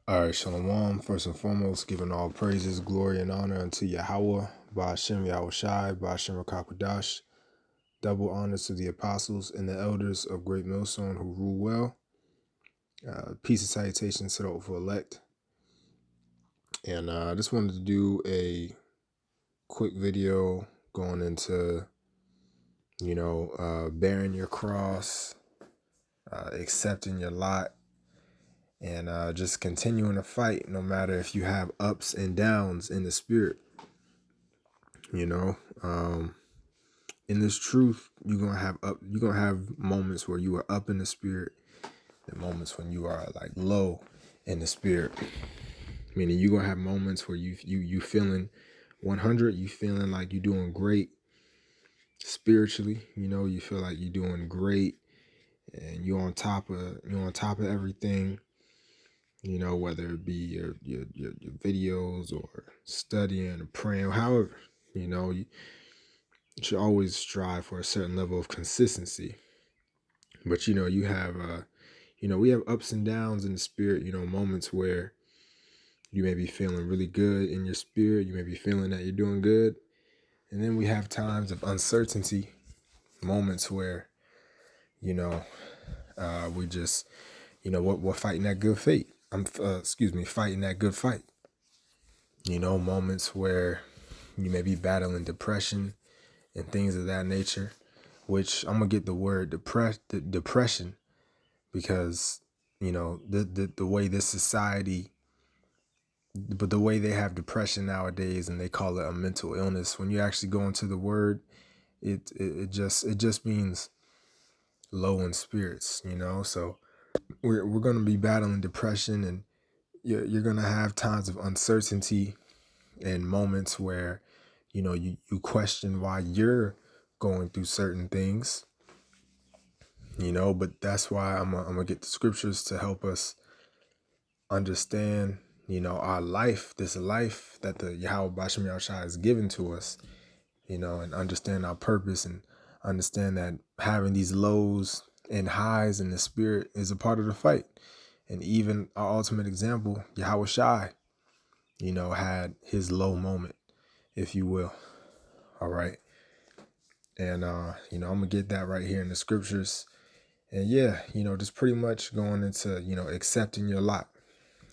All right, Shalom. First and foremost, giving all praises, glory, and honor unto Yahweh, Ba'ashem Yahushai, Ba'ashem Rakakwadash. Double honors to the apostles and the elders of Great Millstone who rule well. Peace and salutations to the hopeful elect. And I just wanted to do a quick video going into, bearing your cross, accepting your lot, and just continuing to fight no matter if you have ups and downs in the spirit. In this truth, you're gonna have moments where you are up in the spirit and moments when you are like low in the spirit. Meaning you're gonna have moments where you feeling 100, you feeling like you're doing great spiritually, you feel like you're doing great and you're on top of everything, whether it be your videos or studying or praying or however, you should always strive for a certain level of consistency. But you have we have ups and downs in the spirit, moments where you may be feeling really good in your spirit, you may be feeling that you're doing good. And then we have times of uncertainty, moments where, we just, we're fighting that good fate. Fighting that good fight. Moments where you may be battling depression and things of that nature, which I'm gonna get the word depression because, the way this society, but the way they have depression nowadays and they call it a mental illness, when you actually go into the word, it just means low in spirits, so we're going to be battling depression, and you're going to have times of uncertainty and moments where you question why you're going through certain things, but that's why I'm gonna get the scriptures to help us understand our life, this life that the Yahweh Ba'ashem Yahushai has given to us, and understand our purpose and understand that having these lows and highs in the spirit is a part of the fight. And even our ultimate example, Yahweh Shai, had his low moment, if you will. All right. And, I'm going to get that right here in the scriptures. And yeah, just pretty much going into, accepting your lot,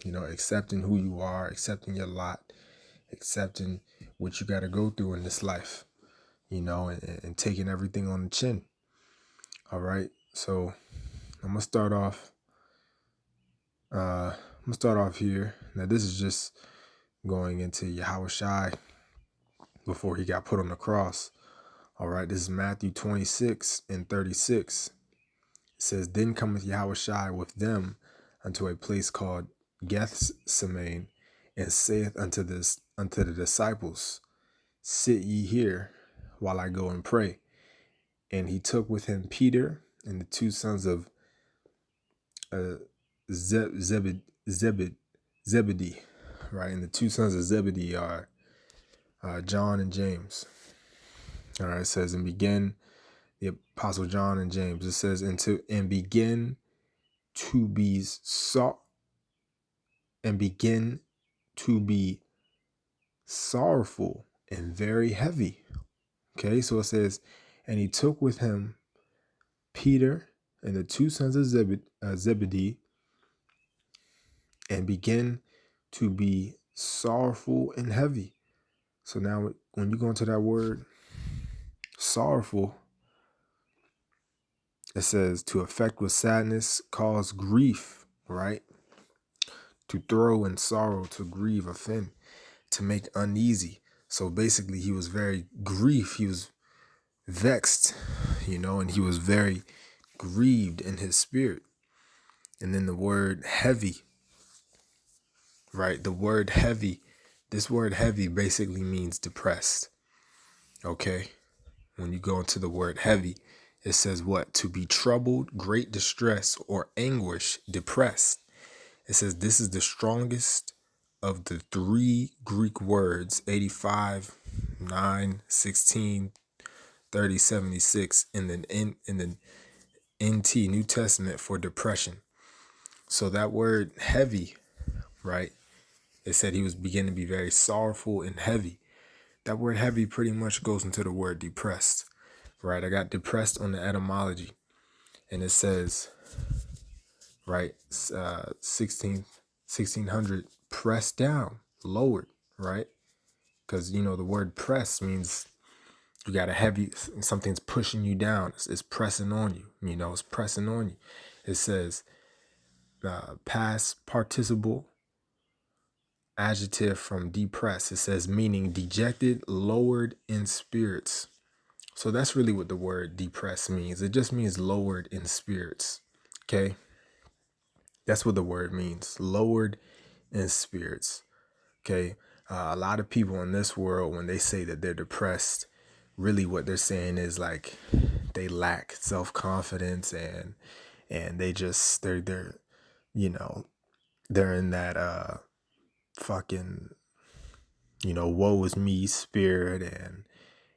accepting who you are, accepting your lot, accepting what you got to go through in this life, and taking everything on the chin. All right. So I'm going to start off. Here. Now, this is just going into Yahweh Shai before he got put on the cross. All right. This is Matthew 26:36. It says, "Then cometh Yahweh Shai with them unto a place called Gethsemane, and saith unto the disciples, Sit ye here while I go and pray. And he took with him Peter and the two sons of Zebedee, right? And the two sons of Zebedee are John and James. All right, it says, and begin, the apostle John and James. It says, and begin to be sorrowful and very heavy. Okay, so it says, and he took with him Peter and the two sons of Zebedee, and began to be sorrowful and heavy. So now when you go into that word sorrowful, it says to affect with sadness, cause grief, right? To throw in sorrow, to grieve, offend, to make uneasy. So basically he was very grief. He was vexed, and he was very grieved in his spirit. And then the word heavy, right? The word heavy, this word heavy basically means depressed. Okay. When you go into the word heavy, it says what? To be troubled, great distress or anguish, depressed. It says this is the strongest of the three Greek words, 85, 9, 16, 30, 76 in the NT, New Testament, for depression. So that word heavy right? It said he was beginning to be very sorrowful and heavy. That word heavy pretty much goes into the word depressed, right? I got depressed on the etymology, and it says, right, 1600, pressed down, lowered, right? Because, you know, the word press means you got a heavy, something's pushing you down. It's pressing on you, you know, it's pressing on you. It says past participle adjective from depressed. It says meaning dejected, lowered in spirits. So that's really what the word depressed means. It just means lowered in spirits. Okay. That's what the word means. Lowered in spirits. Okay. A lot of people in this world, when they say that they're depressed, really what they're saying is like they lack self-confidence and they just they're you know, they're in that fucking, you know, woe is me spirit,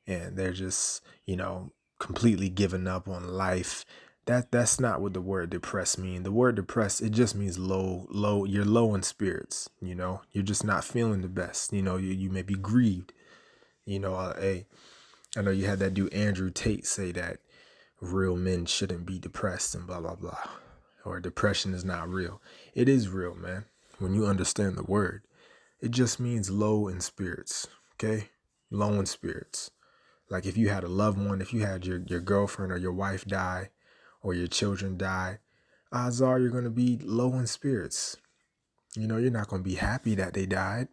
and they're just, you know, completely giving up on life. That's not what the word depressed mean. The word depressed, it just means low, you're low in spirits, you know, you're just not feeling the best, you know, you may be grieved, you know. I know you had that dude Andrew Tate say that real men shouldn't be depressed and blah blah blah, or depression is not real. It is real, man, when you understand the word. It just means low in spirits, okay? Low in spirits. Like if you had a loved one, if you had your girlfriend or your wife die or your children die, odds are you're going to be low in spirits. You know, you're not going to be happy that they died,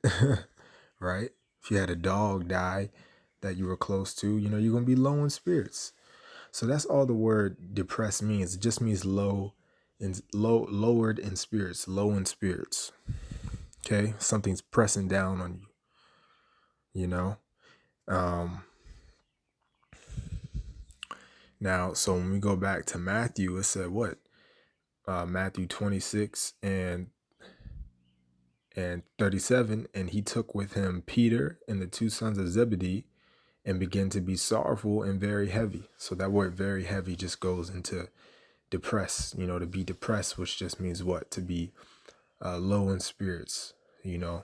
right? If you had a dog die that you were close to, you know, you're going to be low in spirits. So that's all the word depressed means. It just means lowered in spirits, low in spirits. Okay? Something's pressing down on you, you know? Now, so when we go back to Matthew, it said what? Matthew 26 and 37, and he took with him Peter and the two sons of Zebedee and began to be sorrowful and very heavy. So that word very heavy just goes into depressed, you know, to be depressed, which just means what? To be low in spirits, you know,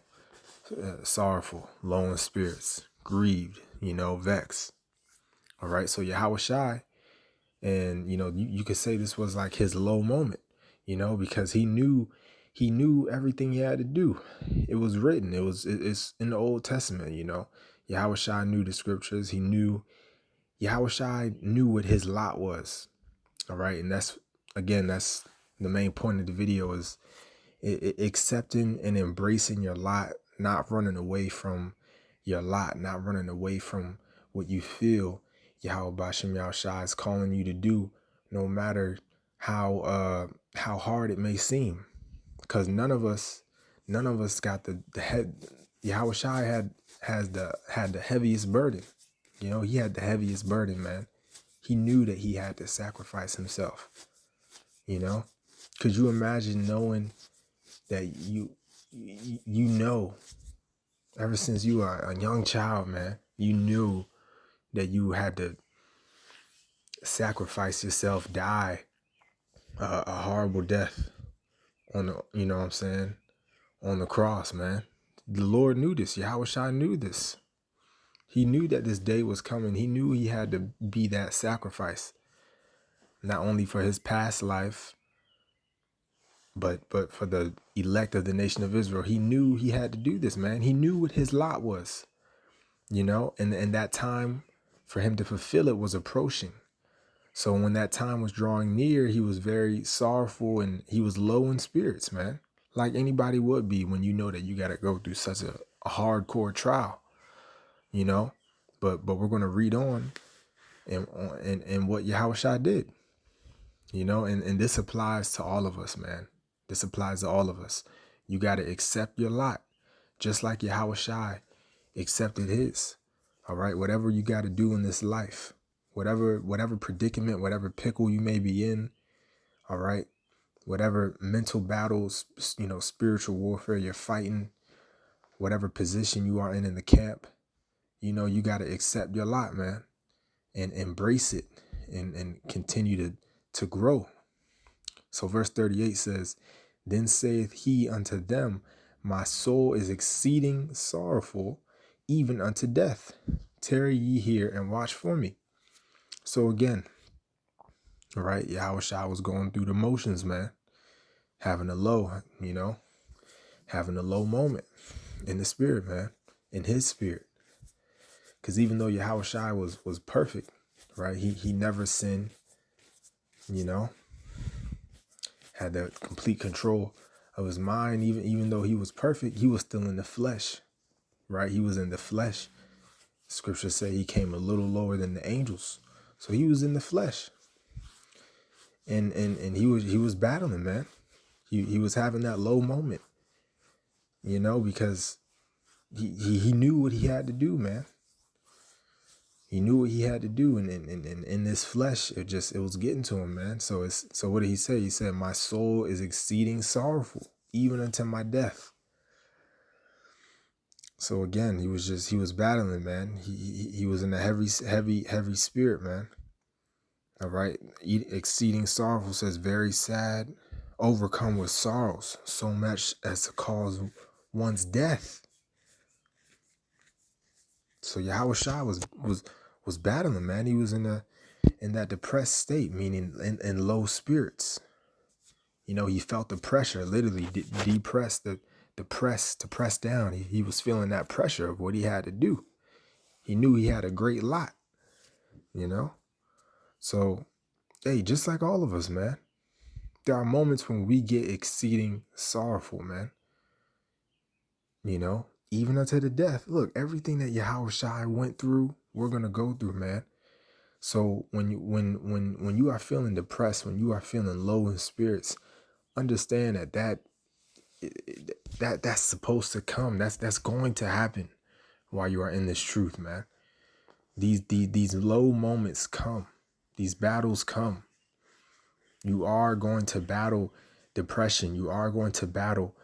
sorrowful, low in spirits, grieved, you know, vexed. All right. So Yahushai, and, you know, you could say this was like his low moment, you know, because he knew everything he had to do. It was written. It's in the Old Testament, you know. Yahushua knew the scriptures. Yahushua knew what his lot was. All right. And that's the main point of the video is accepting and embracing your lot, not running away from your lot, not running away from what you feel Yahweh Bashem Yahushua is calling you to do, no matter how hard it may seem. Because none of us got the head. Yahushua had the heaviest burden. You know, he had the heaviest burden, man. He knew that he had to sacrifice himself. You know, could you imagine knowing that you know, ever since you are a young child, man, you knew that you had to sacrifice yourself, die a horrible death on the, you know what I'm saying, on the cross, man. The Lord knew this. Yahushua knew this. He knew that this day was coming. He knew he had to be that sacrifice, not only for his past life, but for the elect of the nation of Israel. He knew he had to do this, man. He knew what his lot was, you know, and that time for him to fulfill it was approaching. So when that time was drawing near, he was very sorrowful and he was low in spirits, man. Like anybody would be when you know that you got to go through such a hardcore trial, you know. But we're going to read on and what Yahushua did, you know, and this applies to all of us, man. This applies to all of us. You got to accept your lot, just like Yahushua accepted his. All right, whatever you got to do in this life, whatever predicament, whatever pickle you may be in, all right, whatever mental battles, you know, spiritual warfare you're fighting, whatever position you are in the camp, you know, you got to accept your lot, man, and embrace it and continue to grow. So verse 38 says, then saith he unto them, My soul is exceeding sorrowful, even unto death. Tarry ye here and watch for me. So again, all right, Yahushua was going through the motions, man, having a low, having a low moment in the spirit, man, in his spirit. Because even though Yahushua was perfect, right, he never sinned, had the complete control of his mind. Even though he was perfect, he was still in the flesh, right? He was in the flesh. Scripture say he came a little lower than the angels, so he was in the flesh, and he was battling, man. He was having that low moment, because he knew what he had to do, man. He knew what he had to do, and in this flesh, it was getting to him, man. So what did he say? He said, "My soul is exceeding sorrowful, even unto my death." So again, he was battling, man. He was in a heavy spirit, man. All right, exceeding sorrowful says very sad, overcome with sorrows, so much as to cause one's death. So Yahushua was battling, man. He was in that depressed state, meaning in low spirits. He felt the pressure, literally depressed, the press to press down. He was feeling that pressure of what he had to do. He knew he had a great lot, So, hey, just like all of us, man, there are moments when we get exceeding sorrowful, man. Even unto the death. Look, everything that Yahushua went through, we're gonna go through, man. So when you are feeling depressed, when you are feeling low in spirits, understand that's supposed to come. That's going to happen while you are in this truth, man. These low moments come. These battles come. You are going to battle depression. You are going to battle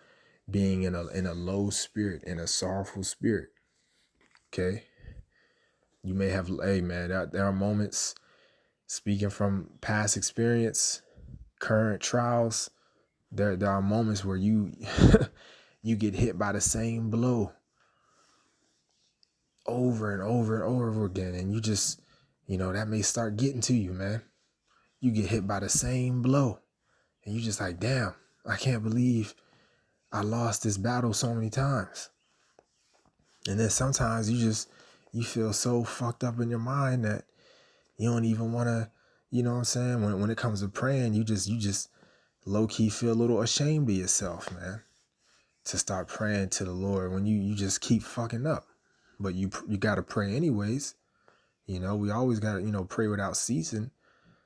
being in a low spirit, in a sorrowful spirit. Okay? You may have, hey man, there are moments, speaking from past experience, current trials, there are moments where you you get hit by the same blow over and over and over again, and you just, that may start getting to you, man. You get hit by the same blow, and you just like, damn, I can't believe I lost this battle so many times. And then sometimes you feel so fucked up in your mind that you don't even want to, you know what I'm saying? When it comes to praying, you just low key feel a little ashamed of yourself, man, to start praying to the Lord when you just keep fucking up. But you got to pray anyways. We always got to, pray without ceasing.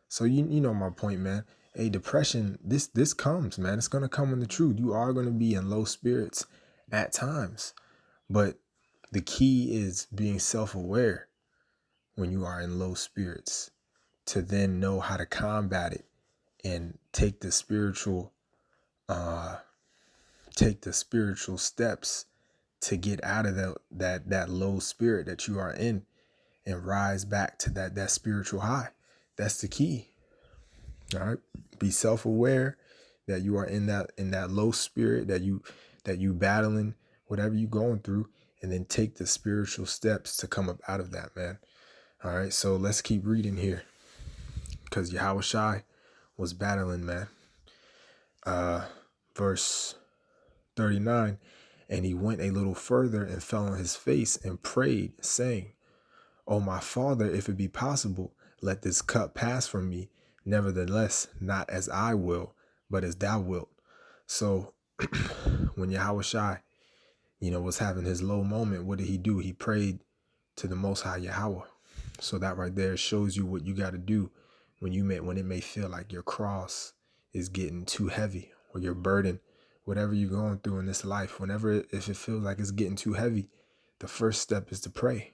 So you know my point, man. Hey, depression, this comes, man. It's going to come in the truth. You are going to be in low spirits at times. But the key is being self-aware when you are in low spirits, to then know how to combat it and take the spiritual steps to get out of that low spirit that you are in and rise back to that spiritual high. That's the key. All right. Be self-aware that you are in that low spirit, that you battling whatever you're going through, and then take the spiritual steps to come up out of that, man. All right. So let's keep reading here, because Yahushua was battling, man. Verse 39, and he went a little further and fell on his face and prayed, saying, "O my Father, if it be possible, let this cup pass from me. Nevertheless, not as I will, but as thou wilt." So when Yahushua, was having his low moment, what did he do? He prayed to the Most High Yahweh. So that right there shows you what you got to do when it may feel like your cross is getting too heavy, or your burden, whatever you're going through in this life. If it feels like it's getting too heavy, the first step is to pray.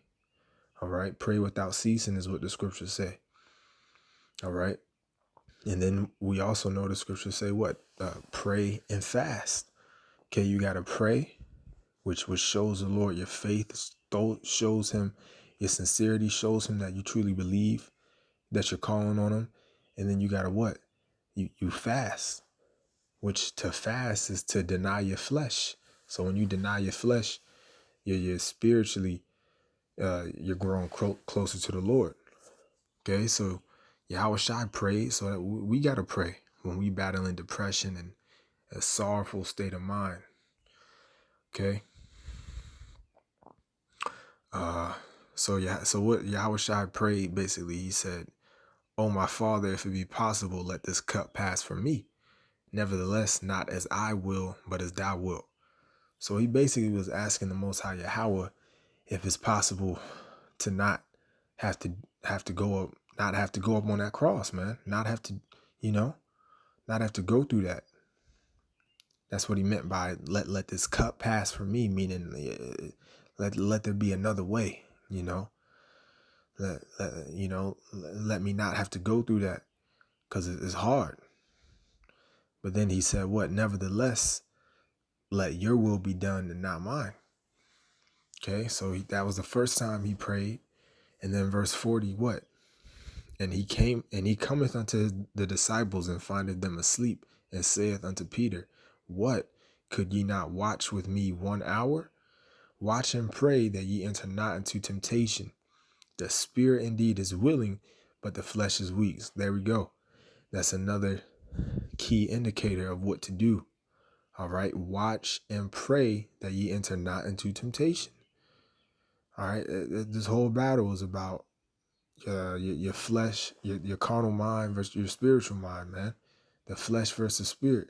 All right. Pray without ceasing is what the scriptures say. All right. And then we also know the scriptures say what? Pray and fast. Okay. You got to pray, which shows the Lord your faith, shows him your sincerity, shows him that you truly believe, that you're calling on him. And then you got to what? You fast, which to fast is to deny your flesh. So when you deny your flesh, you're spiritually, you're growing closer to the Lord. Okay, so Yahweh Shai prayed, so that we got to pray when we battling depression and a sorrowful state of mind. Okay. So what Yahweh Shai prayed, basically, he said, "Oh, my Father, if it be possible, let this cup pass from me. Nevertheless, not as I will, but as thou wilt." So he basically was asking the Most High Yahweh if it's possible to not have to go up, not have to go up on that cross, man. Not have to, not have to go through that. That's what he meant by let this cup pass from me, meaning let there be another way, let me not have to go through that, because it's hard. But then he said, what? Nevertheless, let your will be done and not mine. Okay, so that was the first time he prayed. And then verse 40, what? And he cometh unto the disciples and findeth them asleep, and saith unto Peter, what? Could ye not watch with me 1 hour? Watch and pray that ye enter not into temptation. The spirit indeed is willing, but the flesh is weak. There we go. That's another key indicator of what to do. All right. Watch and pray that ye enter not into temptation. All right. This whole battle is about your flesh, your carnal mind versus your spiritual mind, man. The flesh versus spirit.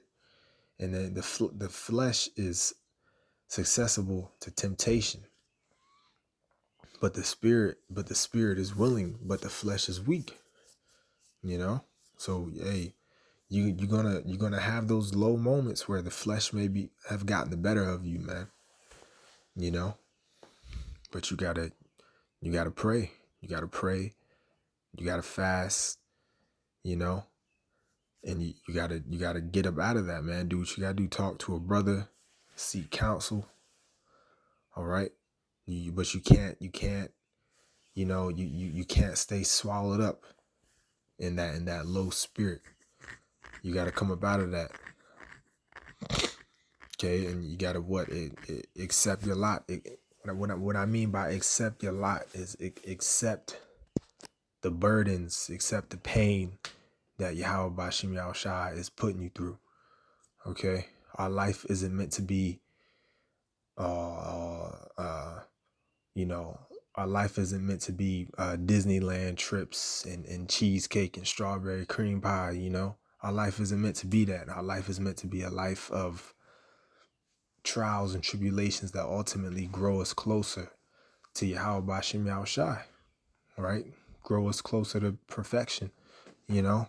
And then the flesh is susceptible to temptation. But the spirit is willing, but the flesh is weak. So hey, you're gonna have those low moments where the flesh have gotten the better of you, man. But you gotta pray. You gotta pray. You gotta fast. And you gotta get up out of that, man. Do what you gotta do. Talk to a brother. Seek counsel. All right. But you can't. You can't stay swallowed up in that low spirit. You got to come up out of that. Okay, and you got to accept your lot. What I mean by accept your lot is accept the burdens, accept the pain that Yahweh Bashim Yahushai is putting you through. Okay, our life isn't meant to be, our life isn't meant to be Disneyland trips and cheesecake and strawberry cream pie, Our life isn't meant to be that. Our life is meant to be a life of trials and tribulations that ultimately grow us closer to Yahweh Bashim Yahushai, right? Grow us closer to perfection, when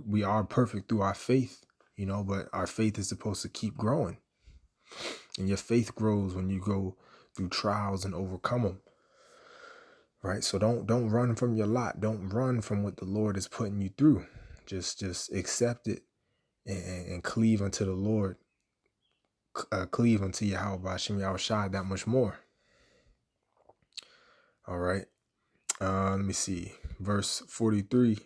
we are perfect through our faith, but our faith is supposed to keep growing. And your faith grows when you go through trials and overcome them. Right? So don't run from your lot. Don't run from what the Lord is putting you through. Just accept it and cleave unto the Lord. Cleave unto Yahweh Bashim Yahushai that much more. All right. Let me see. Verse 43.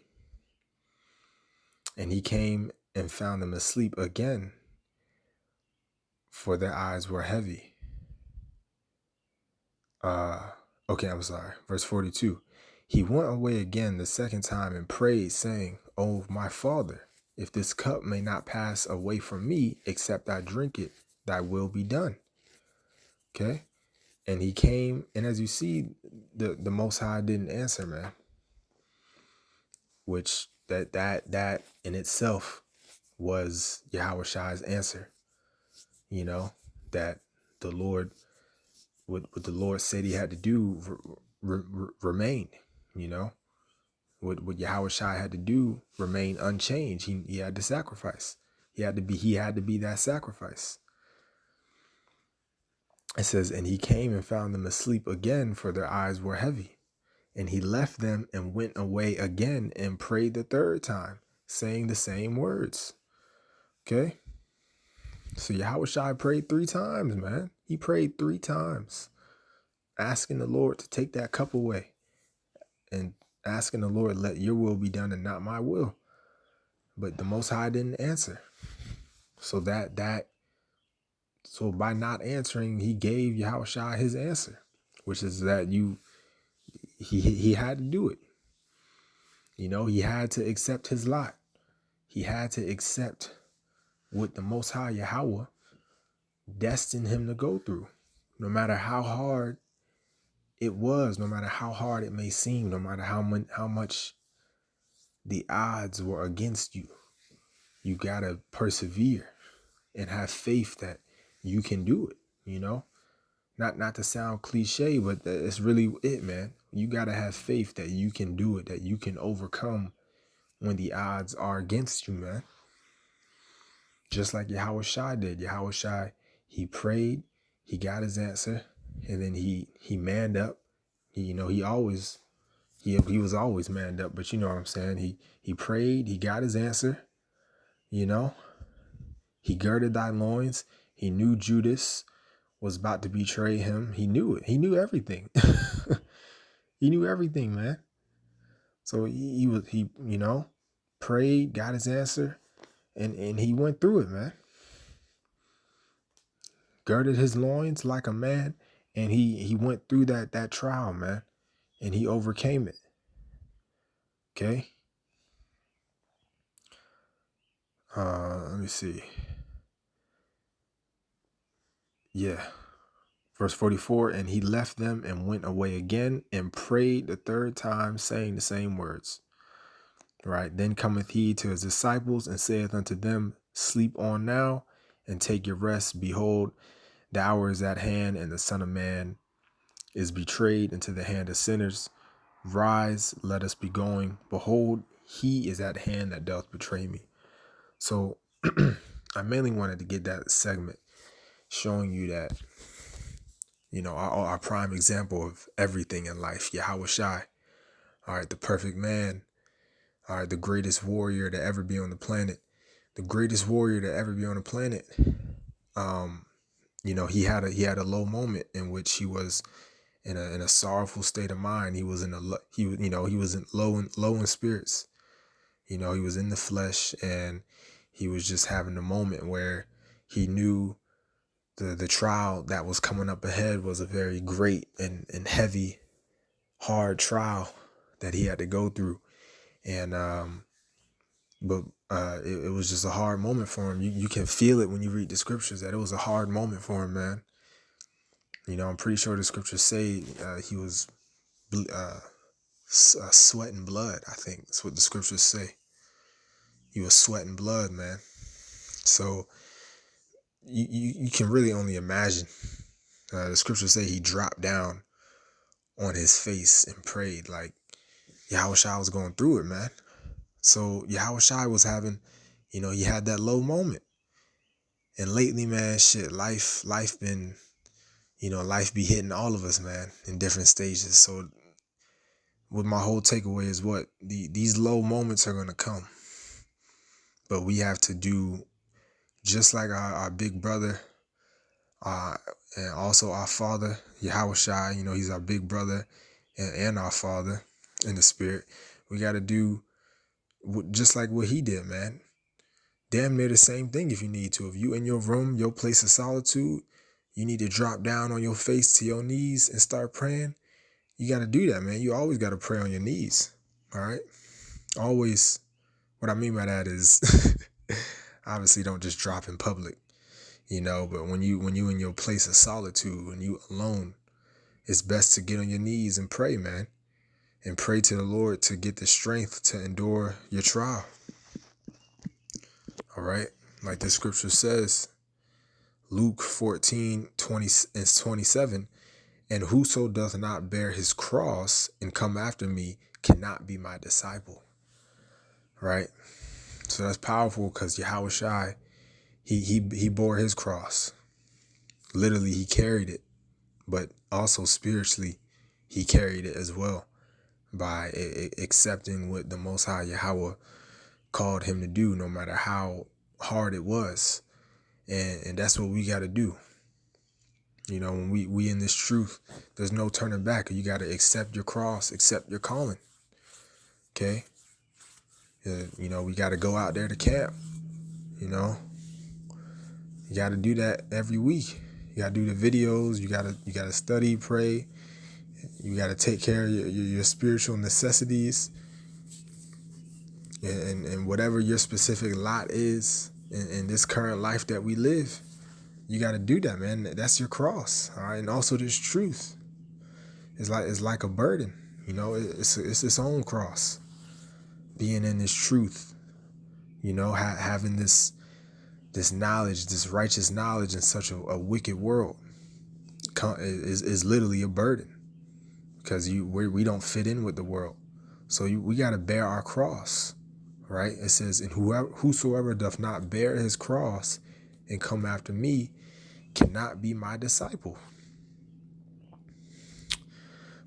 And he came and found them asleep again, for their eyes were heavy. Okay, I'm sorry. Verse 42. He went away again the second time and prayed, saying, "Oh, my Father, if this cup may not pass away from me, except I drink it, thy will be done." Okay? And he came, and as you see, the Most High didn't answer, man. Which that in itself was Yahweh Shai's answer. That the Lord, what the Lord said he had to do remained. What Yahweh Shai had to do remain unchanged. He had to sacrifice. He had to be that sacrifice. It says, and he came and found them asleep again, for their eyes were heavy. And he left them and went away again and prayed the third time, saying the same words. Okay? So Yahweh Shai prayed 3 times, man. He prayed 3 times, asking the Lord to take that cup away. And asking the Lord, let your will be done and not my will. But the Most High didn't answer. So so by not answering, he gave Yahushua his answer, which is that he had to do it. You know, he had to accept his lot. He had to accept what the Most High Yahweh destined him to go through. No matter how hard it was, no matter how hard it may seem, no matter how much the odds were against you, you gotta persevere and have faith that you can do it. You know, not to sound cliche, but it's really it, man. You gotta have faith that you can do it, that you can overcome when the odds are against you, man. Just like Yahushua did. Yahushua, he prayed, he got his answer, and then he manned up. He was always manned up, but you know what I'm saying? He prayed, he got his answer, you know. He girded thy loins. He knew Judas was about to betray him. He knew it. He knew everything. He knew everything, man. So he prayed, got his answer, and he went through it, man. Girded his loins like a man, and he went through that trial, man, and he overcame it. Okay. Let me see. Yeah. Verse 44, and he left them and went away again and prayed the third time, saying the same words. Right. Then cometh he to his disciples and saith unto them, sleep on now and take your rest. Behold, the hour is at hand, and the Son of Man is betrayed into the hand of sinners. Rise, let us be going. Behold, he is at hand that doth betray me. So I mainly wanted to get that segment showing you that, you know, our prime example of everything in life, Yahushua, all right, the perfect man, all right, the greatest warrior to ever be on the planet, the greatest warrior to ever be on the planet. You know, he had a low moment in which he was in a sorrowful state of mind. He was he was in low in spirits. You know, he was in the flesh, and he was just having a moment where he knew the trial that was coming up ahead was a very great and heavy, hard trial that he had to go through. And it was just a hard moment for him. You can feel it when you read the scriptures that it was a hard moment for him, man. You know, I'm pretty sure the scriptures say he was sweating blood. I think that's what the scriptures say. He was sweating blood, man. So you can really only imagine. The scriptures say he dropped down on his face and prayed like Yahushua was going through it, man. So Yahushua was having, you know, he had that low moment. And lately, man, shit, life been, you know, life be hitting all of us, man, in different stages. So what my whole takeaway is what these low moments are going to come. But we have to do just like our big brother, and also our father, Yahushua, you know, he's our big brother and our father in the spirit. We got to do just like what he did, man. Damn near the same thing if you need to. If you in your room, your place of solitude, you need to drop down on your face to your knees and start praying. You got to do that, man. You always got to pray on your knees. All right. Always. What I mean by that is obviously don't just drop in public, you know, but when you in your place of solitude, when you alone, it's best to get on your knees and pray, man, and pray to the Lord to get the strength to endure your trial. All right. Like the scripture says, Luke 14:20-27, and whoso doth not bear his cross and come after me cannot be my disciple. Right. So that's powerful because Yahushua, he bore his cross. Literally, he carried it, but also spiritually, he carried it as well by accepting what the Most High Yahweh called him to do, no matter how hard it was. And that's what we got to do. You know, when we in this truth, there's no turning back. You got to accept your cross, accept your calling. Okay. You know, we got to go out there to camp, you know, You got to do that every week. You got to do the videos. You got to study, pray. You got to take care of your spiritual necessities, and whatever your specific lot is in this current life that we live. You got to do that, man. That's your cross. All right. And also this truth is like a burden, you know, it's its own cross. Being in this truth, you know, having this knowledge, this righteous knowledge in such a wicked world is literally a burden, because we don't fit in with the world. So we got to bear our cross, right? It says, and whosoever doth not bear his cross and come after me cannot be my disciple.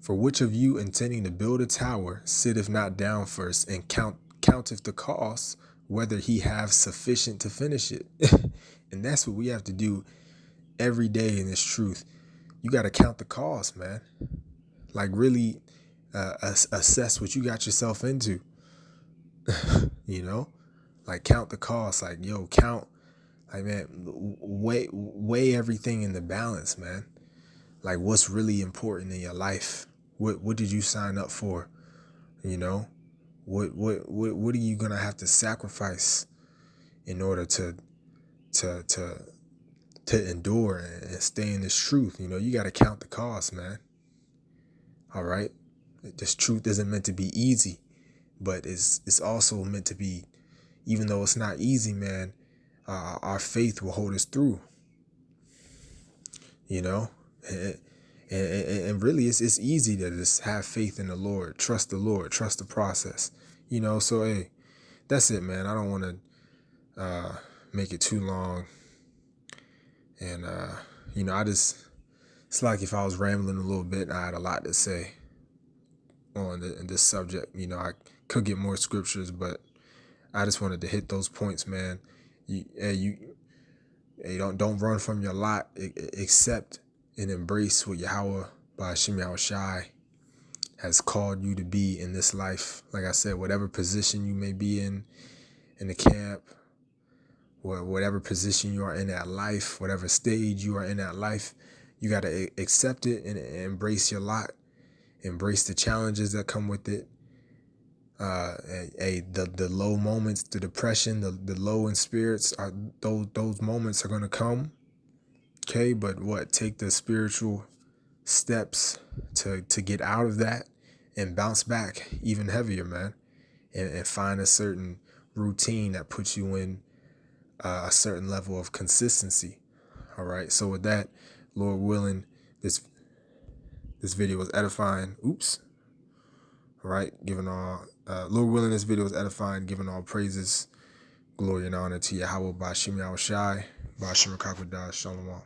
For which of you, intending to build a tower, sitteth not down first and counteth the cost, whether he have sufficient to finish it? And that's what we have to do every day in this truth. You got to count the cost, man. Like really assess what you got yourself into. You know, like count the cost. Like, yo, count. Like, man, weigh everything in the balance, man. Like, what's really important in your life? What did you sign up for? You know, what are you gonna have to sacrifice in order to endure and stay in this truth? You know, you got to count the cost, man. All right, this truth isn't meant to be easy, but it's also meant to be, even though it's not easy, man. Our faith will hold us through. You know, and really it's easy to just have faith in the Lord, trust the process. You know, so hey, that's it, man. I don't want to make it too long, and you know, it's like if I was rambling a little bit, I had a lot to say on this subject. You know, I could get more scriptures, but I just wanted to hit those points, man. Don't run from your lot. Accept and embrace what Yahweh Ba'Shem Yahushai has called you to be in this life. Like I said, whatever position you may be in the camp, or whatever position you are in that life, whatever stage you are in that life, you got to accept it and embrace your lot. Embrace the challenges that come with it. The low moments, the depression, the low in spirits, are those moments are going to come. Okay, but take the spiritual steps to get out of that and bounce back even heavier, man, and find a certain routine that puts you in a certain level of consistency. All right, so with that, Lord willing, this video was edifying. Oops. All right, Lord willing, this video was edifying, giving all praises, glory, and honor to Yahweh Ba'Shem Yahushai, Ba'Shem Rakakwadash, Shalom.